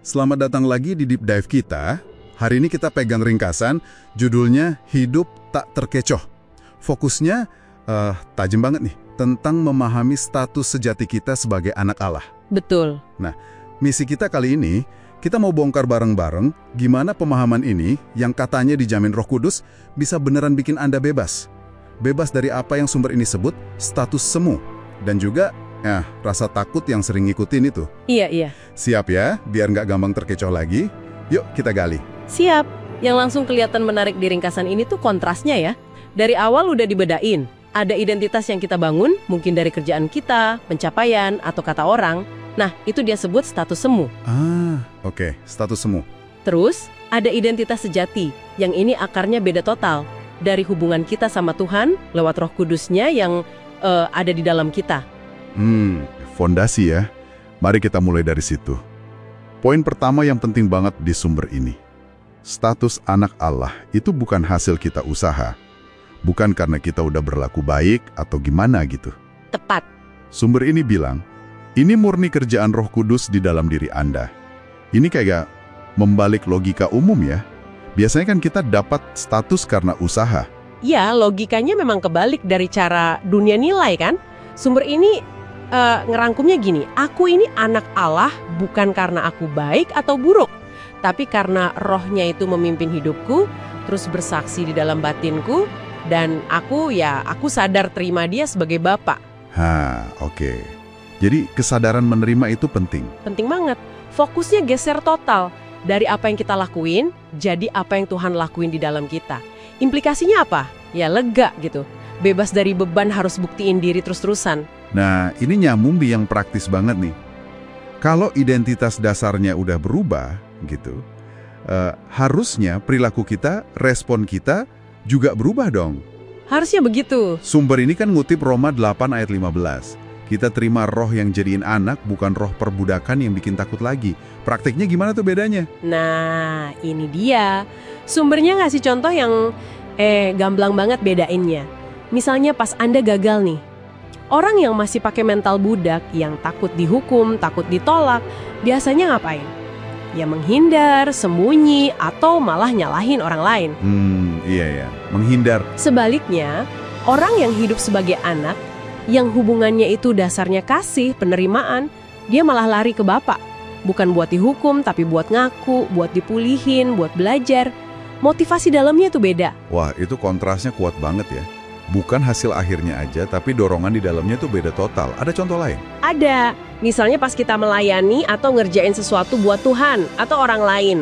Selamat datang lagi di Deep Dive kita. Hari ini kita pegang ringkasan, judulnya Hidup Tak Terkecoh. Fokusnya tajam banget nih, tentang memahami status sejati kita sebagai anak Allah. Betul. Nah, misi kita kali ini, kita mau bongkar bareng-bareng gimana pemahaman ini yang katanya dijamin Roh Kudus bisa beneran bikin Anda bebas. Bebas dari apa yang sumber ini sebut status semu. Dan juga rasa takut yang sering ngikutin itu. Iya. Siap ya, biar nggak gampang terkecoh lagi. Yuk kita gali. Siap. Yang langsung kelihatan menarik di ringkasan ini tuh kontrasnya ya. Dari awal udah dibedain. Ada identitas yang kita bangun, mungkin dari kerjaan kita, pencapaian, atau kata orang. Nah, itu dia sebut status semu. Oke, status semu. Terus, ada identitas sejati, yang ini akarnya beda total. Dari hubungan kita sama Tuhan, lewat Roh Kudusnya yang ada di dalam kita. Fondasi ya. Mari kita mulai dari situ. Poin pertama yang penting banget di sumber ini. Status anak Allah itu bukan hasil kita usaha. Bukan karena kita udah berlaku baik atau gimana gitu. Tepat. Sumber ini bilang, ini murni kerjaan Roh Kudus di dalam diri Anda. Ini kayak membalik logika umum ya. Biasanya kan kita dapat status karena usaha. Ya, logikanya memang kebalik dari cara dunia nilai kan. Sumber ini ngerangkumnya gini, aku ini anak Allah bukan karena aku baik atau buruk, tapi karena rohnya itu memimpin hidupku, terus bersaksi di dalam batinku, dan aku sadar terima dia sebagai Bapa. Oke. Jadi kesadaran menerima itu penting. Penting banget. Fokusnya geser total. Dari apa yang kita lakuin, jadi apa yang Tuhan lakuin di dalam kita. Implikasinya apa? Ya lega gitu. Bebas dari beban harus buktiin diri terus-terusan. Nah, ini nyambung di yang praktis banget nih. Kalau identitas dasarnya udah berubah gitu, harusnya perilaku kita, respon kita juga berubah dong. Harusnya begitu. Sumber ini kan ngutip Roma 8 ayat 15. Kita terima roh yang jadiin anak, bukan roh perbudakan yang bikin takut lagi. Praktiknya gimana tuh bedanya? Nah, ini dia. Sumbernya ngasih contoh yang gamblang banget bedainnya. Misalnya pas Anda gagal nih. Orang yang masih pakai mental budak, yang takut dihukum, takut ditolak, biasanya ngapain? Ya menghindar, sembunyi, atau malah nyalahin orang lain. Iya, menghindar. Sebaliknya, orang yang hidup sebagai anak, yang hubungannya itu dasarnya kasih, penerimaan, dia malah lari ke Bapa. Bukan buat dihukum, tapi buat ngaku, buat dipulihin, buat belajar. Motivasi dalamnya itu beda. Wah, itu kontrasnya kuat banget ya. Bukan hasil akhirnya aja, tapi dorongan di dalamnya itu beda total. Ada contoh lain? Ada. Misalnya pas kita melayani atau ngerjain sesuatu buat Tuhan atau orang lain.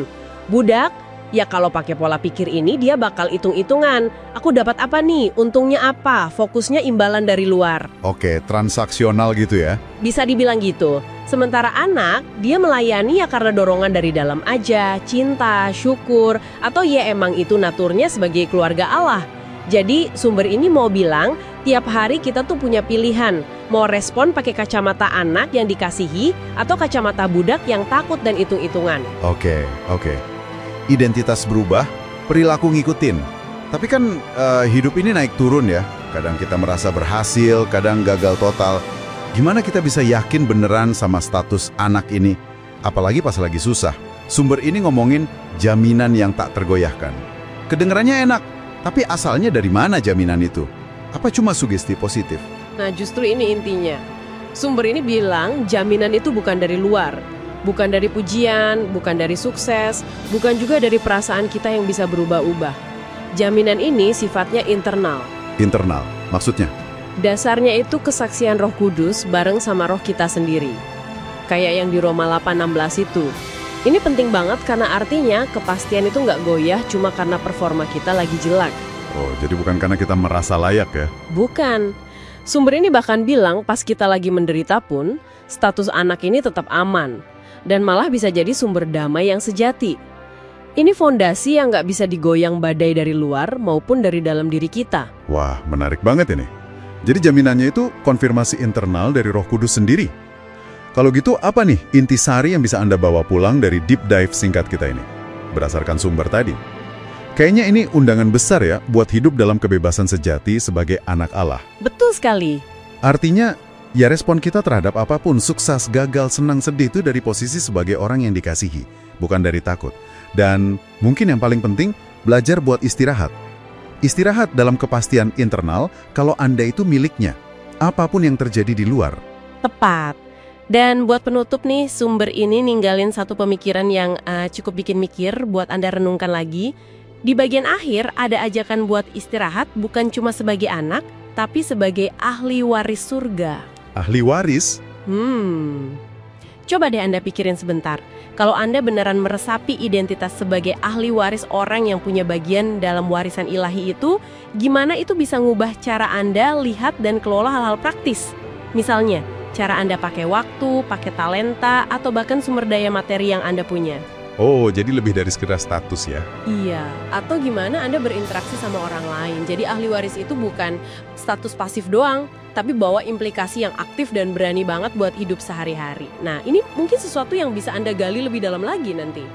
Budak, ya kalau pakai pola pikir ini dia bakal hitung-hitungan. Aku dapat apa nih? Untungnya apa? Fokusnya imbalan dari luar. Oke, transaksional gitu ya? Bisa dibilang gitu. Sementara anak, dia melayani ya karena dorongan dari dalam aja, cinta, syukur, atau ya emang itu naturnya sebagai keluarga Allah. Jadi sumber ini mau bilang, tiap hari kita tuh punya pilihan. Mau respon pakai kacamata anak yang dikasihi, atau kacamata budak yang takut dan hitung-hitungan. Oke. Identitas berubah, perilaku ngikutin. Tapi kan hidup ini naik turun ya. Kadang kita merasa berhasil, kadang gagal total. Gimana kita bisa yakin beneran sama status anak ini? Apalagi pas lagi susah. Sumber ini ngomongin jaminan yang tak tergoyahkan. Kedengarannya enak, tapi asalnya dari mana jaminan itu? Apa cuma sugesti positif? Nah justru ini intinya. Sumber ini bilang jaminan itu bukan dari luar. Bukan dari pujian, bukan dari sukses, bukan juga dari perasaan kita yang bisa berubah-ubah. Jaminan ini sifatnya internal. Internal, maksudnya? Dasarnya itu kesaksian Roh Kudus bareng sama roh kita sendiri. Kayak yang di Roma 8:16 itu. Ini penting banget karena artinya kepastian itu nggak goyah cuma karena performa kita lagi jelek. Oh, jadi bukan karena kita merasa layak ya? Bukan. Sumber ini bahkan bilang pas kita lagi menderita pun, status anak ini tetap aman. Dan malah bisa jadi sumber damai yang sejati. Ini fondasi yang nggak bisa digoyang badai dari luar maupun dari dalam diri kita. Wah, menarik banget ini. Jadi jaminannya itu konfirmasi internal dari Roh Kudus sendiri. Kalau gitu apa nih intisari yang bisa Anda bawa pulang dari deep dive singkat kita ini? Berdasarkan sumber tadi. Kayaknya ini undangan besar ya buat hidup dalam kebebasan sejati sebagai anak Allah. Betul sekali. Artinya Ya respon kita terhadap apapun, sukses, gagal, senang, sedih itu dari posisi sebagai orang yang dikasihi, bukan dari takut. Dan mungkin yang paling penting, belajar buat istirahat. Istirahat dalam kepastian internal kalau Anda itu miliknya, apapun yang terjadi di luar. Tepat. Dan buat penutup nih, sumber ini ninggalin satu pemikiran yang cukup bikin mikir buat Anda renungkan lagi. Di bagian akhir ada ajakan buat istirahat bukan cuma sebagai anak, tapi sebagai ahli waris surga. Ahli waris? Coba deh Anda pikirin sebentar. Kalau Anda beneran meresapi identitas sebagai ahli waris orang yang punya bagian dalam warisan ilahi itu, gimana itu bisa ngubah cara Anda lihat dan kelola hal-hal praktis? Misalnya, cara Anda pakai waktu, pakai talenta, atau bahkan sumber daya materi yang Anda punya. Oh, jadi lebih dari sekedar status ya? Iya, atau gimana Anda berinteraksi sama orang lain. Jadi ahli waris itu bukan status pasif doang, tapi bawa implikasi yang aktif dan berani banget buat hidup sehari-hari. Nah, ini mungkin sesuatu yang bisa Anda gali lebih dalam lagi nanti.